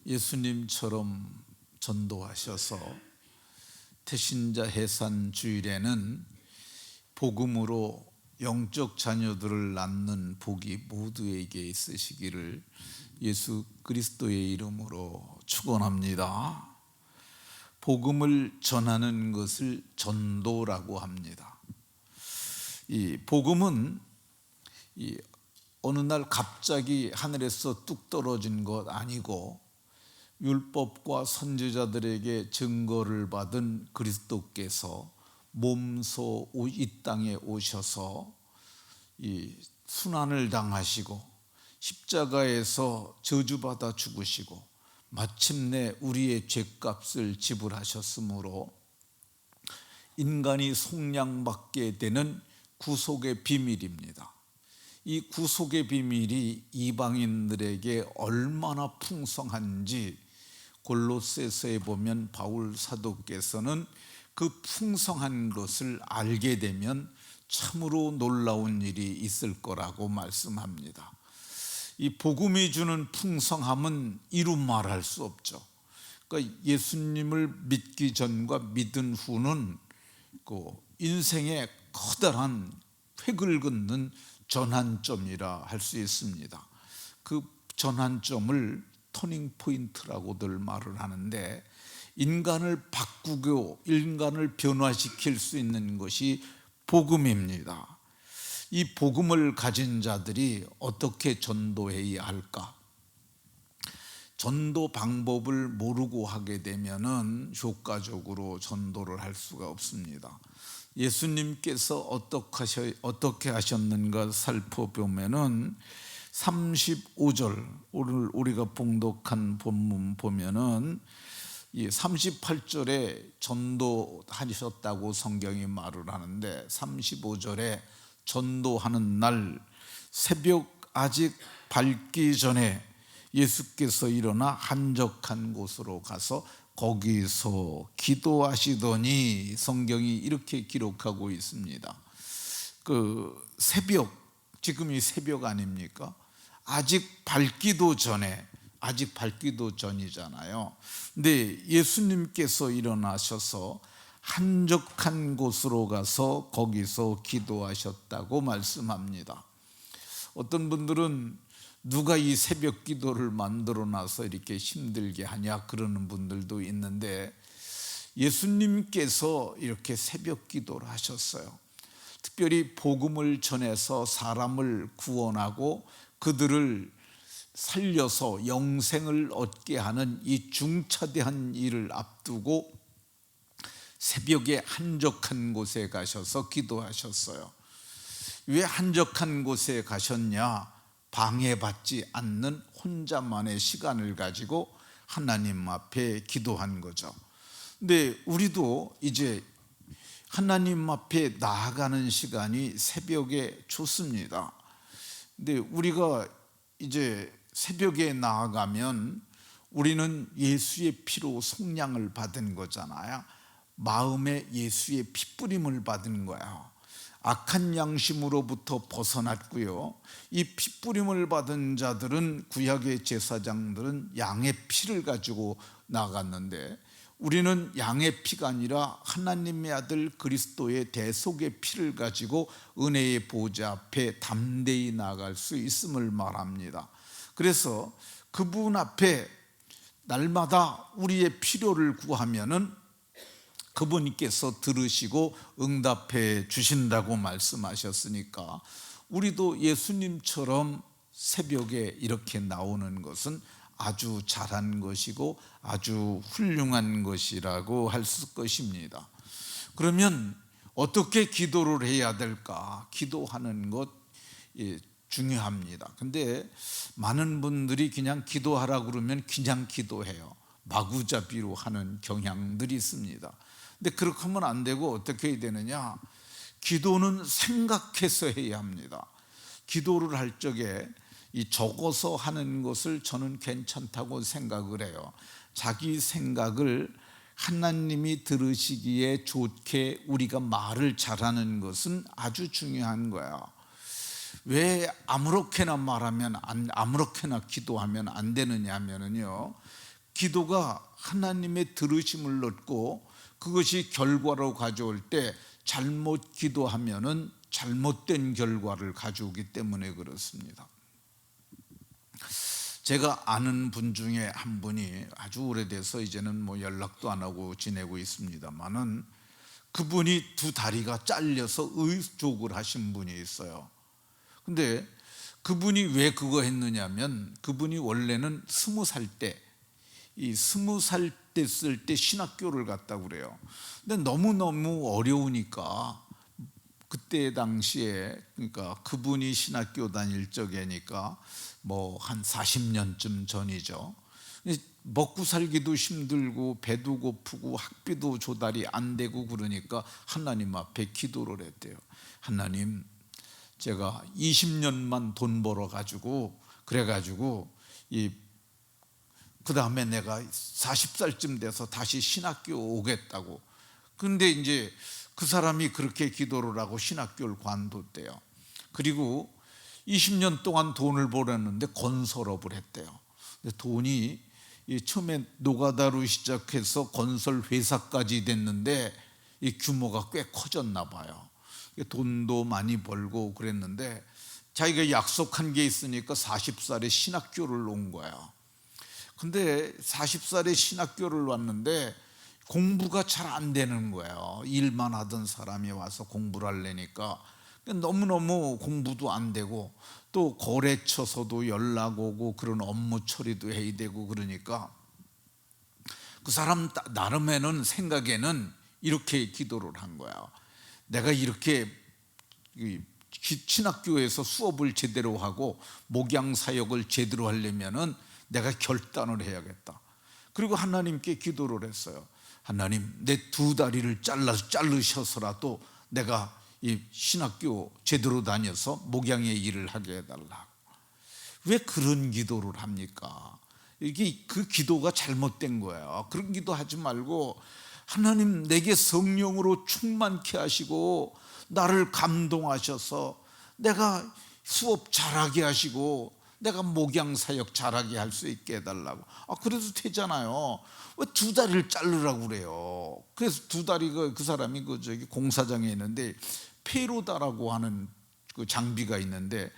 예수님처럼 전도하셔서 태신자 해산 주일에는 복음으로 영적 자녀들을 낳는 복이 모두에게 있으시기를 예수 그리스도의 이름으로 축원합니다. 복음을 전하는 것을 전도라고 합니다. 이 복음은 어느 날 갑자기 하늘에서 뚝 떨어진 것 아니고 율법과 선지자들에게 증거를 받은 그리스도께서 몸소 이 땅에 오셔서 이 순환을 당하시고 십자가에서 저주받아 죽으시고 마침내 우리의 죄값을 지불하셨으므로 인간이 속량받게 되는 구속의 비밀입니다. 이 구속의 비밀이 이방인들에게 얼마나 풍성한지 골로새서에 보면 바울 사도께서는 그 풍성한 것을 알게 되면 참으로 놀라운 일이 있을 거라고 말씀합니다. 이 복음이 주는 풍성함은 이루 말할 수 없죠. 그러니까 예수님을 믿기 전과 믿은 후는 그 인생의 커다란 획을 긋는 전환점이라 할 수 있습니다. 그 전환점을 터닝 포인트라고들 말을 하는데, 인간을 바꾸고 인간을 변화시킬 수 있는 것이 복음입니다. 이 복음을 가진 자들이 어떻게 전도해야 할까? 전도 방법을 모르고 하게 되면은 효과적으로 전도를 할 수가 없습니다. 예수님께서 어떻게 하셨는가 살펴보면은 35절, 오늘 우리가 봉독한 본문 보면은 이 38절에 전도하셨다고 성경이 말을 하는데, 35절에 전도하는 날 새벽 아직 밝기 전에 예수께서 일어나 한적한 곳으로 가서 거기서 기도하시더니, 성경이 이렇게 기록하고 있습니다. 그 새벽, 지금이 새벽 아닙니까? 아직 밝기도 전이잖아요. 근데 예수님께서 일어나셔서 한적한 곳으로 가서 거기서 기도하셨다고 말씀합니다. 어떤 분들은 누가 이 새벽 기도를 만들어 놔서 이렇게 힘들게 하냐 그러는 분들도 있는데, 예수님께서 이렇게 새벽 기도를 하셨어요. 특별히 복음을 전해서 사람을 구원하고 그들을 살려서 영생을 얻게 하는 이 중차대한 일을 앞두고 새벽에 한적한 곳에 가셔서 기도하셨어요. 왜 한적한 곳에 가셨냐? 방해받지 않는 혼자만의 시간을 가지고 하나님 앞에 기도한 거죠. 근데 우리도 이제 하나님 앞에 나아가는 시간이 새벽에 좋습니다. 근데 우리가 이제 새벽에 나아가면 우리는 예수의 피로 속량을 받은 거잖아요. 마음에 예수의 핏부림을 받은 거예요. 악한 양심으로부터 벗어났고요. 이 핏부림을 받은 자들은, 구약의 제사장들은 양의 피를 가지고 나갔는데, 우리는 양의 피가 아니라 하나님의 아들 그리스도의 대속의 피를 가지고 은혜의 보좌 앞에 담대히 나아갈 수 있음을 말합니다. 그래서 그분 앞에 날마다 우리의 필요를 구하면은 그분께서 들으시고 응답해 주신다고 말씀하셨으니까, 우리도 예수님처럼 새벽에 이렇게 나오는 것은 아주 잘한 것이고 아주 훌륭한 것이라고 할 것입니다. 그러면 어떻게 기도를 해야 될까? 기도하는 것 중요합니다. 근데 많은 분들이 그냥 기도하라고 그러면 그냥 기도해요. 마구잡이로 하는 경향들이 있습니다. 근데 그렇게 하면 안 되고 어떻게 해야 되느냐? 기도는 생각해서 해야 합니다. 기도를 할 적에 이 적어서 하는 것을 저는 괜찮다고 생각을 해요. 자기 생각을 하나님이 들으시기에 좋게 우리가 말을 잘하는 것은 아주 중요한 거야. 왜 아무렇게나 말하면 아무렇게나 기도하면 안 되느냐 하면요, 기도가 하나님의 들으심을 얻고 그것이 결과로 가져올 때 잘못 기도하면은 잘못된 결과를 가져오기 때문에 그렇습니다. 제가 아는 분 중에 한 분이 아주 오래돼서 이제는 뭐 연락도 안 하고 지내고 있습니다만은, 그분이 두 다리가 잘려서 의족을 하신 분이 있어요. 근데 그분이 왜 그거 했느냐면, 그분이 원래는 20살 때, 이 20살 됐을 때 신학교를 갔다고 그래요. 근데 너무너무 어려우니까 그때 당시에, 그러니까 그분이 신학교 다닐 적이니까 뭐 한 40년쯤 전이죠. 먹고 살기도 힘들고 배도 고프고 학비도 조달이 안 되고 그러니까 하나님 앞에 기도를 했대요. 하나님, 제가 20년만 돈 벌어 가지고 그래가지고 그 다음에 내가 40살쯤 돼서 다시 신학교 오겠다고. 근데 이제 그 사람이 그렇게 기도를 하고 신학교를 관뒀대요. 그리고 20년 동안 돈을 벌었는데 건설업을 했대요. 근데 돈이 처음에 노가다로 시작해서 건설 회사까지 됐는데 이 규모가 꽤 커졌나 봐요. 돈도 많이 벌고 그랬는데 자기가 약속한 게 있으니까 40살에 신학교를 온 거예요. 근데 40살에 신학교를 왔는데 공부가 잘 안 되는 거예요. 일만 하던 사람이 와서 공부를 하려니까 너무너무 공부도 안 되고, 또 거래처서도 연락 오고 그런 업무 처리도 해야 되고 그러니까 그 사람 나름에는 생각에는 이렇게 기도를 한 거예요. 내가 이렇게 신학교에서 수업을 제대로 하고 목양 사역을 제대로 하려면은 내가 결단을 해야겠다. 그리고 하나님께 기도를 했어요. 하나님, 내 두 다리를 자르셔서라도 내가 이 신학교 제대로 다녀서 목양의 일을 하게 해달라고. 왜 그런 기도를 합니까? 이게 그 기도가 잘못된 거예요. 그런 기도 하지 말고, 하나님, 내게 성령으로 충만케 하시고 나를 감동하셔서 내가 수업 잘하게 하시고 내가 목양 사역 잘하게 할 수 있게 해달라고. 그래도 되잖아요. 왜 두 다리를 자르라고 그래요? 그래서 두 다리가, 그 사람이 저기 공사장에 있는데 페로다라고 하는 그 장비가 있는데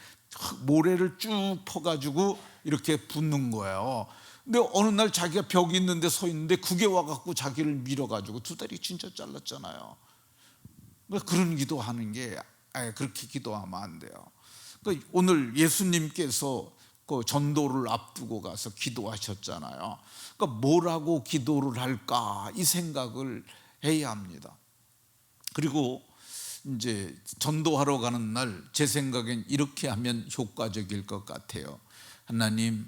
모래를 쭉 퍼가지고 이렇게 붓는 거예요. 근데 어느 날 자기가 벽이 있는데 서 있는데 그게 와갖고 자기를 밀어가지고 두 다리 진짜 잘랐잖아요. 그런 기도하는 게, 그렇게 기도하면 안 돼요. 오늘 예수님께서 그 전도를 앞두고 가서 기도하셨잖아요. 그러니까 뭐라고 기도를 할까, 이 생각을 해야 합니다. 그리고 이제 전도하러 가는 날 제 생각엔 이렇게 하면 효과적일 것 같아요. 하나님,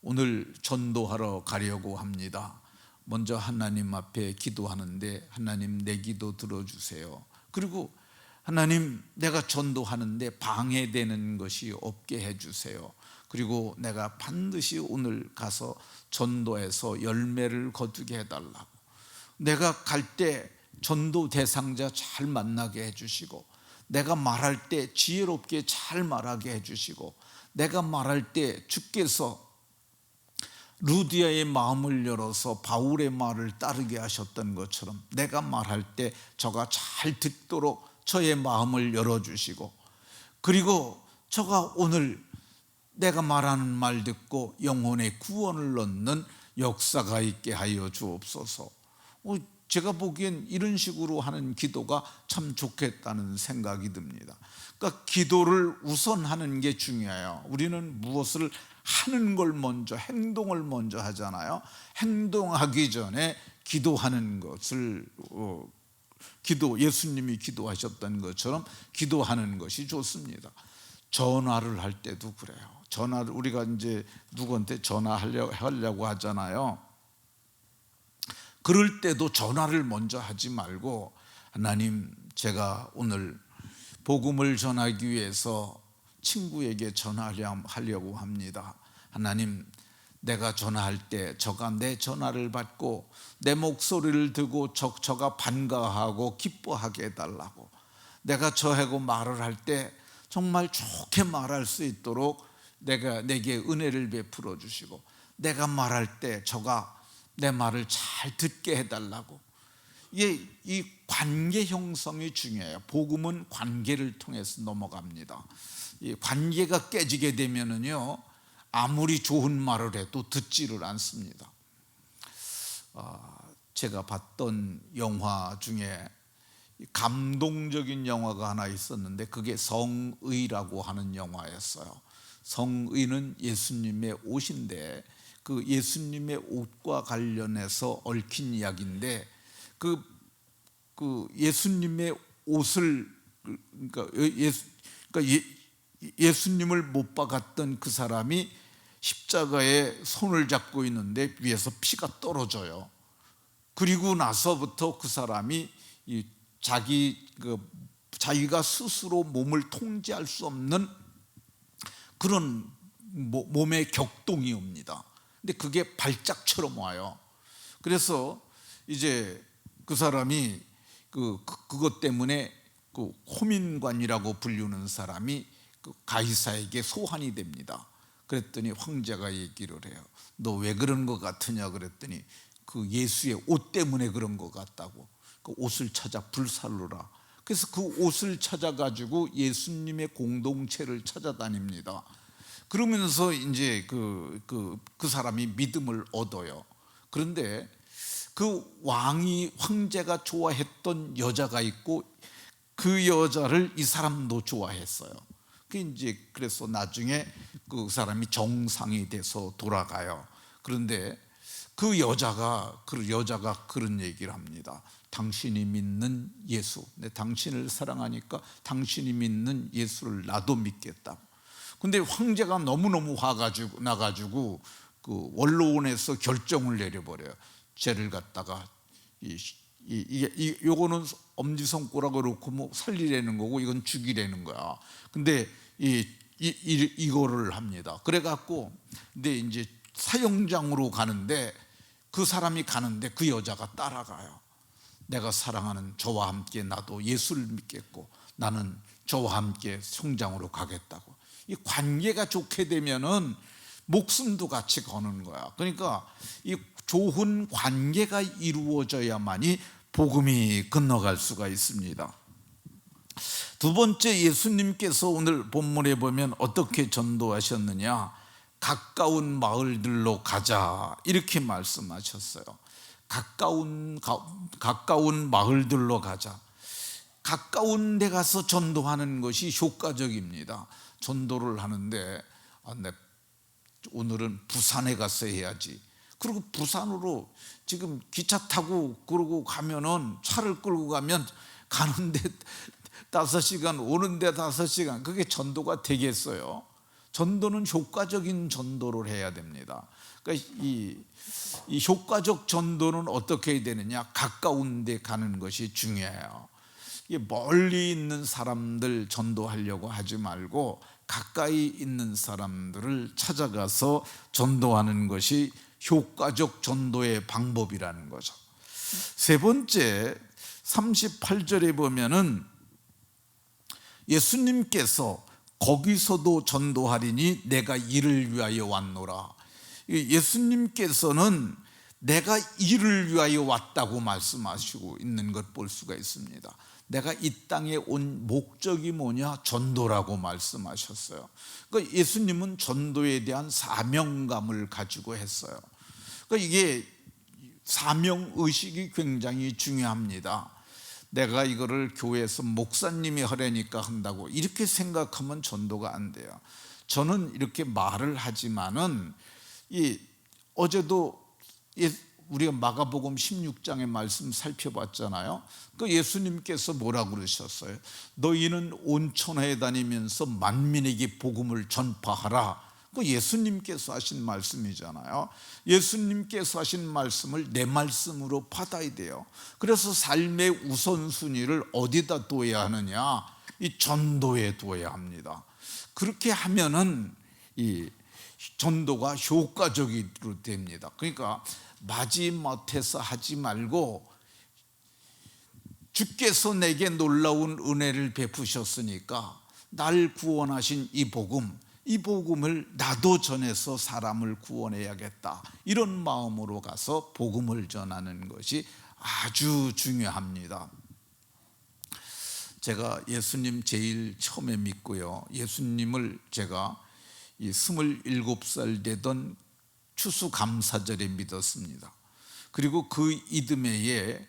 오늘 전도하러 가려고 합니다. 먼저 하나님 앞에 기도하는데, 하나님, 내 기도 들어주세요. 그리고 하나님, 내가 전도하는데 방해되는 것이 없게 해주세요. 그리고 내가 반드시 오늘 가서 전도해서 열매를 거두게 해달라고. 내가 갈 때 전도 대상자 잘 만나게 해주시고, 내가 말할 때 지혜롭게 잘 말하게 해주시고, 내가 말할 때 주께서 루디아의 마음을 열어서 바울의 말을 따르게 하셨던 것처럼 내가 말할 때 저가 잘 듣도록 저의 마음을 열어주시고, 그리고 저가 오늘 내가 말하는 말 듣고 영혼의 구원을 얻는 역사가 있게 하여 주옵소서. 제가 보기엔 이런 식으로 하는 기도가 참 좋겠다는 생각이 듭니다. 그러니까 기도를 우선하는 게 중요해요. 우리는 무엇을 하는 걸 먼저, 행동을 먼저 하잖아요. 행동하기 전에 기도하는 것을 예수님이 기도하셨던 것처럼 기도하는 것이 좋습니다. 전화를 할 때도 그래요. 전화를 우리가 이제 누구한테 전화하려고 하잖아요. 그럴 때도 전화를 먼저 하지 말고, 하나님, 제가 오늘 복음을 전하기 위해서 친구에게 전화하려고 합니다. 하나님, 내가 전화할 때 저가 내 전화를 받고 내 목소리를 듣고 저가 반가워하고 기뻐하게 해달라고. 내가 저하고 말을 할 때 정말 좋게 말할 수 있도록 내게 은혜를 베풀어 주시고, 내가 말할 때 저가 내 말을 잘 듣게 해달라고. 이게 이 관계 형성이 중요해요. 복음은 관계를 통해서 넘어갑니다. 이 관계가 깨지게 되면은요, 아무리 좋은 말을 해도 듣지를 않습니다. 제가 봤던 영화 중에 감동적인 영화가 하나 있었는데, 그게 성의라고 하는 영화였어요. 성의는 예수님의 옷인데, 그 예수님의 옷과 관련해서 얽힌 이야기인데, 그 예수님의 옷을, 그러니까 예수님을 못 박았던 그 사람이 십자가에 손을 잡고 있는데 위에서 피가 떨어져요. 그리고 나서부터 그 사람이 자기가 스스로 몸을 통제할 수 없는 그런 몸의 격동이 옵니다. 근데 그게 발작처럼 와요. 그래서 이제 그 사람이 그것 때문에 그 호민관이라고 불리는 사람이 그 가이사에게 소환이 됩니다. 그랬더니 황제가 얘기를 해요. 너 왜 그런 것 같으냐 그랬더니 그 예수의 옷 때문에 그런 것 같다고. 그 옷을 찾아 불살르라. 그래서 그 옷을 찾아가지고 예수님의 공동체를 찾아다닙니다. 그러면서 이제 그 사람이 믿음을 얻어요. 그런데 그 황제가 좋아했던 여자가 있고, 그 여자를 이 사람도 좋아했어요. 그래서 나중에 그 사람이 정상이 돼서 돌아가요. 그런데 그 여자가 그런 얘기를 합니다. 당신이 믿는 예수, 당신을 사랑하니까 당신이 믿는 예수를 나도 믿겠다. 근데 황제가 너무너무 화가지고 나가지고 그 원로원에서 결정을 내려버려요. 쟤를 갖다가 요거는 엄지손가락으로 놓고 뭐 살리려는 거고, 이건 죽이려는 거야. 근데 이거를 합니다. 그래갖고 근데 이제 사형장으로 가는데, 그 사람이 가는데 그 여자가 따라가요. 내가 사랑하는 저와 함께 나도 예수를 믿겠고, 나는 저와 함께 성장으로 가겠다고. 이 관계가 좋게 되면은 목숨도 같이 거는 거야. 그러니까 이 좋은 관계가 이루어져야만이 복음이 건너갈 수가 있습니다. 두 번째, 예수님께서 오늘 본문에 보면 어떻게 전도하셨느냐? 가까운 마을들로 가자, 이렇게 말씀하셨어요. 가까운 마을들로 가자. 가까운 데 가서 전도하는 것이 효과적입니다. 전도를 하는데 오늘은 부산에 가서 해야지. 그리고 부산으로 지금 기차 타고 그러고 가면은, 차를 끌고 가면 가는데 5시간, 오는데 5시간, 그게 전도가 되겠어요? 전도는 효과적인 전도를 해야 됩니다. 그러니까 이 효과적 전도는 어떻게 해야 되느냐? 가까운 데 가는 것이 중요해요. 멀리 있는 사람들 전도하려고 하지 말고 가까이 있는 사람들을 찾아가서 전도하는 것이 효과적 전도의 방법이라는 거죠. 세 번째, 38절에 보면은 예수님께서 거기서도 전도하리니 내가 이를 위하여 왔노라. 예수님께서는 내가 이를 위하여 왔다고 말씀하시고 있는 것 볼 수가 있습니다. 내가 이 땅에 온 목적이 뭐냐? 전도라고 말씀하셨어요. 그러니까 예수님은 전도에 대한 사명감을 가지고 했어요. 그러니까 이게 사명의식이 굉장히 중요합니다. 내가 이거를 교회에서 목사님이 하려니까 한다고 이렇게 생각하면 전도가 안 돼요. 저는 이렇게 말을 하지만은 어제도 우리가 마가복음 16장의 말씀 살펴봤잖아요. 그 예수님께서 뭐라고 그러셨어요? 너희는 온 천하에 다니면서 만민에게 복음을 전파하라. 그 예수님께서 하신 말씀이잖아요. 예수님께서 하신 말씀을 내 말씀으로 받아야 돼요. 그래서 삶의 우선순위를 어디다 둬야 하느냐? 이 전도에 둬야 합니다. 그렇게 하면은 이 전도가 효과적으로 됩니다. 그러니까 마지못해서 하지 말고, 주께서 내게 놀라운 은혜를 베푸셨으니까 날 구원하신 이 복음, 이 복음을 나도 전해서 사람을 구원해야겠다, 이런 마음으로 가서 복음을 전하는 것이 아주 중요합니다. 제가 예수님 제일 처음에 믿고요, 예수님을 제가 27살 되던 추수감사절에 믿었습니다. 그리고 그 이듬해에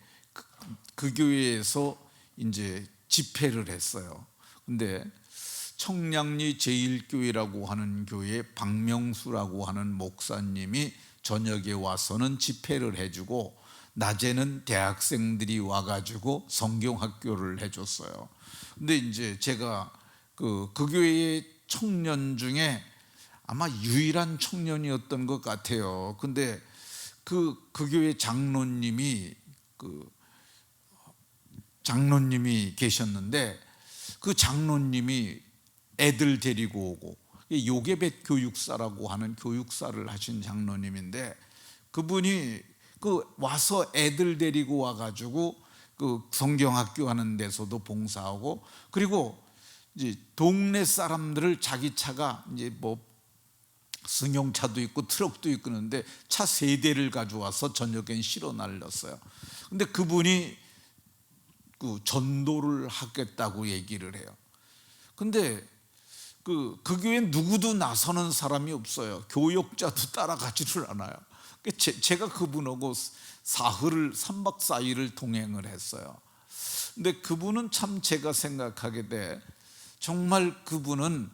그 교회에서 이제 집회를 했어요. 근데 청량리 제1교회라고 하는 교회 박명수라고 하는 목사님이 저녁에 와서는 집회를 해주고, 낮에는 대학생들이 와가지고 성경학교를 해줬어요. 근데 이제 제가 그 교회의 청년 중에 아마 유일한 청년이었던 것 같아요. 근데 그 교회 장로님이 계셨는데, 그 장로님이 애들 데리고 오고, 요괴벳 교육사라고 하는 교육사를 하신 장로님인데, 그분이 와서 애들 데리고 와가지고 성경학교 하는 데서도 봉사하고, 그리고 이제 동네 사람들을 자기 차가 이제 뭐 승용차도 있고 트럭도 있고 그런데 차 3대를 가져와서 저녁엔 실어 날렸어요. 근데 그분이 전도를 하겠다고 얘기를 해요. 근데 그 교회에 누구도 나서는 사람이 없어요. 교역자도 따라가지를 않아요. 제가 그분하고 사흘을 3박 4일을 동행을 했어요. 근데 그분은 참 제가 생각하게 정말 그분은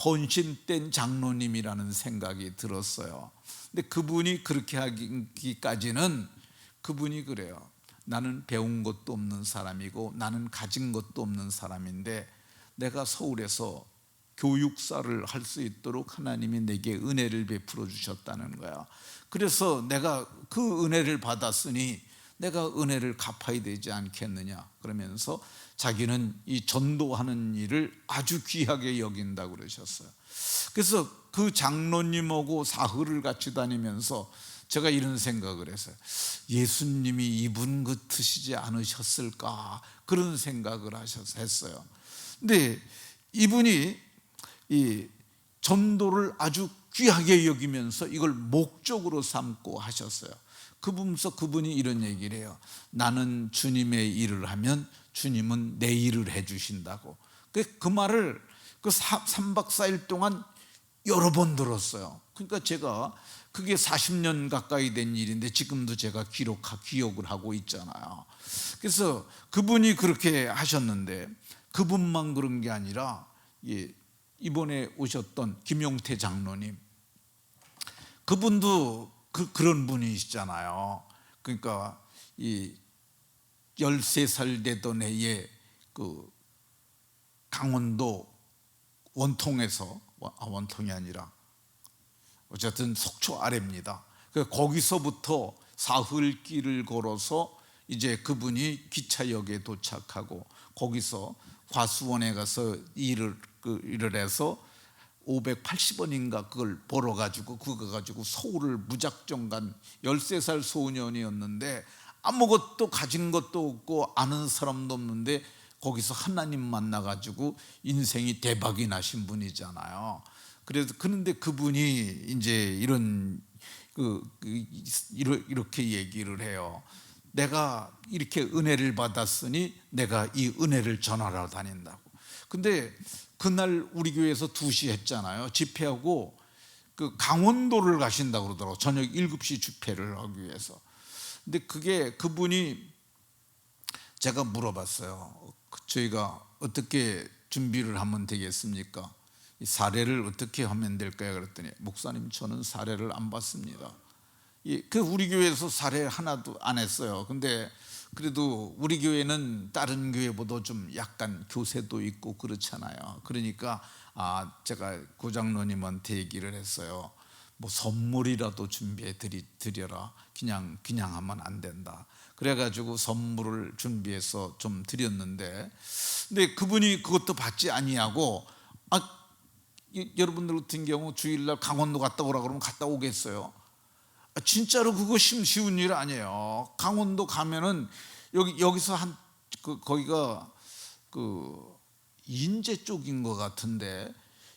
헌신된 장로님이라는 생각이 들었어요. 근데 그분이 그렇게 하기까지는 그분이 그래요. 나는 배운 것도 없는 사람이고 나는 가진 것도 없는 사람인데 내가 서울에서 교육사를 할 수 있도록 하나님이 내게 은혜를 베풀어 주셨다는 거야. 그래서 내가 그 은혜를 받았으니 내가 은혜를 갚아야 되지 않겠느냐, 그러면서 자기는 이 전도하는 일을 아주 귀하게 여긴다고 그러셨어요. 그래서 그 장로님하고 사흘을 같이 다니면서 제가 이런 생각을 했어요. 예수님이 이분 같으시지 않으셨을까, 그런 생각을 했어요. 근데 이분이 이 전도를 아주 귀하게 여기면서 이걸 목적으로 삼고 하셨어요. 그분이 이런 얘기를 해요. 나는 주님의 일을 하면 주님은 내 일을 해주신다고. 그 말을 3박 4일 동안 여러 번 들었어요. 그러니까 제가 그게 40년 가까이 된 일인데 지금도 제가 기억을 하고 있잖아요. 그래서 그분이 그렇게 하셨는데, 그분만 그런 게 아니라 이번에 오셨던 김용태 장로님, 그분도 그런 분이시잖아요. 그러니까 13살 되던 해에 강원도 원통에서, 원통이 아니라 어쨌든 속초 아래입니다. 거기서부터 사흘 길을 걸어서 이제 그분이 기차역에 도착하고 거기서 과수원에 가서 일을 해서 580원인가 그걸 벌어가지고 그거 가지고 서울을 무작정 간 13살 소년이었는데 아무것도 가진 것도 없고 아는 사람도 없는데 거기서 하나님 만나가지고 인생이 대박이 나신 분이잖아요. 그런데 그분이 이제 이렇게 얘기를 해요. 내가 이렇게 은혜를 받았으니 내가 이 은혜를 전하러 다닌다고. 근데 그날 우리 교회에서 2시 했잖아요. 집회하고 강원도를 가신다고 그러더라고요. 저녁 7시 집회를 하기 위해서. 근데 그분이, 제가 물어봤어요. 저희가 어떻게 준비를 하면 되겠습니까? 이 사례를 어떻게 하면 될까요? 그랬더니 목사님, 저는 사례를 안 받습니다. 우리 교회에서 사례 하나도 안 했어요. 근데 그래도 우리 교회는 다른 교회보다 좀 약간 교세도 있고 그렇잖아요. 그러니까 제가 고장로님한테 얘기를 했어요. 뭐 선물이라도 준비해 드려라. 그냥 하면 안 된다. 그래가지고 선물을 준비해서 좀 드렸는데, 근데 그분이 그것도 받지 아니하고, 여러분들 같은 경우 주일날 강원도 갔다 오라 그러면 갔다 오겠어요? 진짜로 그거 쉬운 일 아니에요. 강원도 가면은 여기서 거기가 인제 쪽인 것 같은데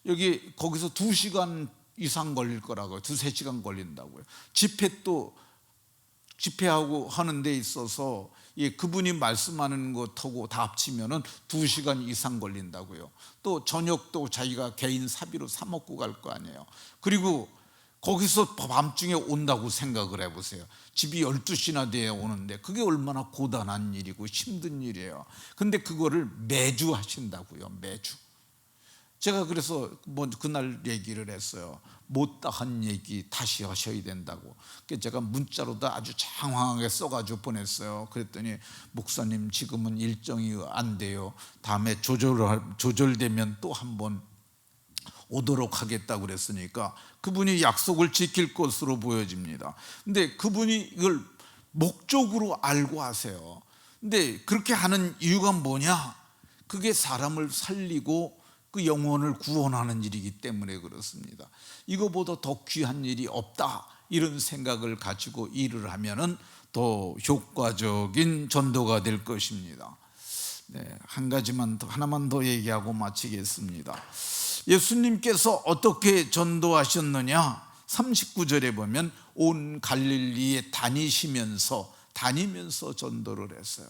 여기 거기서 2시간 이상 걸릴 거라고요. 2-3시간 걸린다고요. 집회하고 하는 데 있어서 그분이 말씀하는 것하고 다 합치면은 2시간 이상 걸린다고요. 또 저녁도 자기가 개인 사비로 사 먹고 갈 거 아니에요. 그리고 거기서 밤중에 온다고 생각을 해보세요. 집이 12시나 돼야 오는데 그게 얼마나 고단한 일이고 힘든 일이에요. 근데 그거를 매주 하신다고요. 매주. 제가 그래서 그날 얘기를 했어요. 못다한 얘기 다시 하셔야 된다고. 그래서 제가 문자로도 아주 장황하게 써가지고 보냈어요. 그랬더니 목사님 지금은 일정이 안 돼요. 다음에 조절되면 또 한번 오도록 하겠다고 그랬으니까 그분이 약속을 지킬 것으로 보여집니다. 근데 그분이 이걸 목적으로 알고 하세요. 근데 그렇게 하는 이유가 뭐냐? 그게 사람을 살리고 그 영혼을 구원하는 일이기 때문에 그렇습니다. 이거보다 더 귀한 일이 없다, 이런 생각을 가지고 일을 하면은 더 효과적인 전도가 될 것입니다. 네, 하나만 더 얘기하고 마치겠습니다. 예수님께서 어떻게 전도하셨느냐? 39절에 보면 온 갈릴리에 다니면서 전도를 했어요.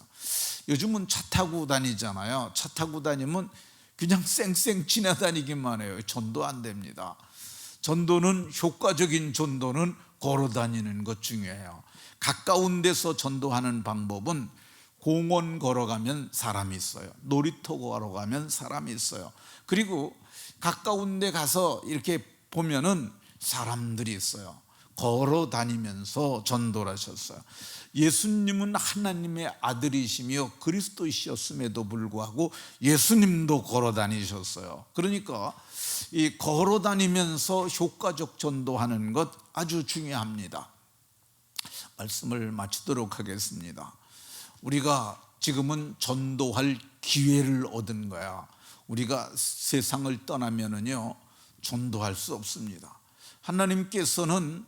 요즘은 차 타고 다니잖아요. 차 타고 다니면 그냥 쌩쌩 지나다니기만 해요. 전도 안 됩니다. 효과적인 전도는 걸어 다니는 것 중요해요. 가까운 데서 전도하는 방법은 공원 걸어가면 사람이 있어요. 놀이터 걸어가면 사람이 있어요. 그리고 가까운 데 가서 이렇게 보면은 사람들이 있어요. 걸어 다니면서 전도를 하셨어요. 예수님은 하나님의 아들이시며 그리스도이셨음에도 불구하고 예수님도 걸어 다니셨어요. 그러니까 이 걸어 다니면서 효과적 전도하는 것 아주 중요합니다. 말씀을 마치도록 하겠습니다. 우리가 지금은 전도할 기회를 얻은 거야. 우리가 세상을 떠나면은요, 전도할 수 없습니다. 하나님께서는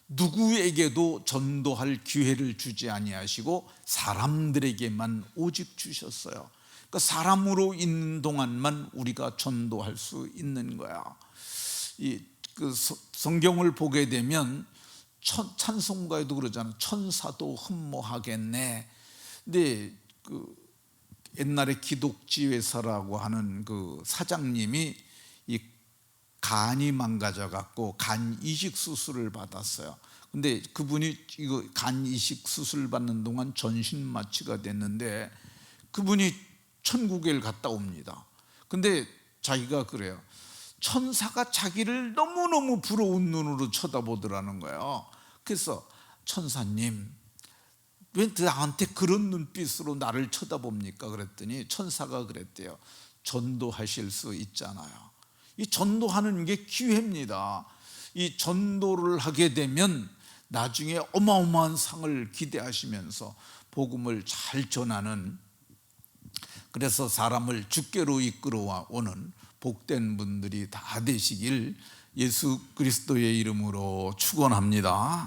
누구에게도 전도할 기회를 주지 아니하시고 사람들에게만 오직 주셨어요. 그러니까 사람으로 있는 동안만 우리가 전도할 수 있는 거야. 성경을 보게 되면 찬송가에도 그러잖아요. 천사도 흠모하겠네. 근데 옛날에 기독지회사라고 하는 그 사장님이 이 간이 망가져 갖고 간 이식 수술을 받았어요. 근데 그분이 이거 간 이식 수술 받는 동안 전신 마취가 됐는데 그분이 천국에 갔다 옵니다. 근데 자기가 그래요. 천사가 자기를 너무너무 부러운 눈으로 쳐다보더라는 거예요. 그래서 천사님, 왜 나한테 그런 눈빛으로 나를 쳐다봅니까? 그랬더니 천사가 그랬대요. 전도하실 수 있잖아요. 이 전도하는 게 기회입니다. 이 전도를 하게 되면 나중에 어마어마한 상을 기대하시면서 복음을 잘 전하는, 그래서 사람을 주께로 이끌어 오는 복된 분들이 다 되시길 예수 그리스도의 이름으로 축원합니다.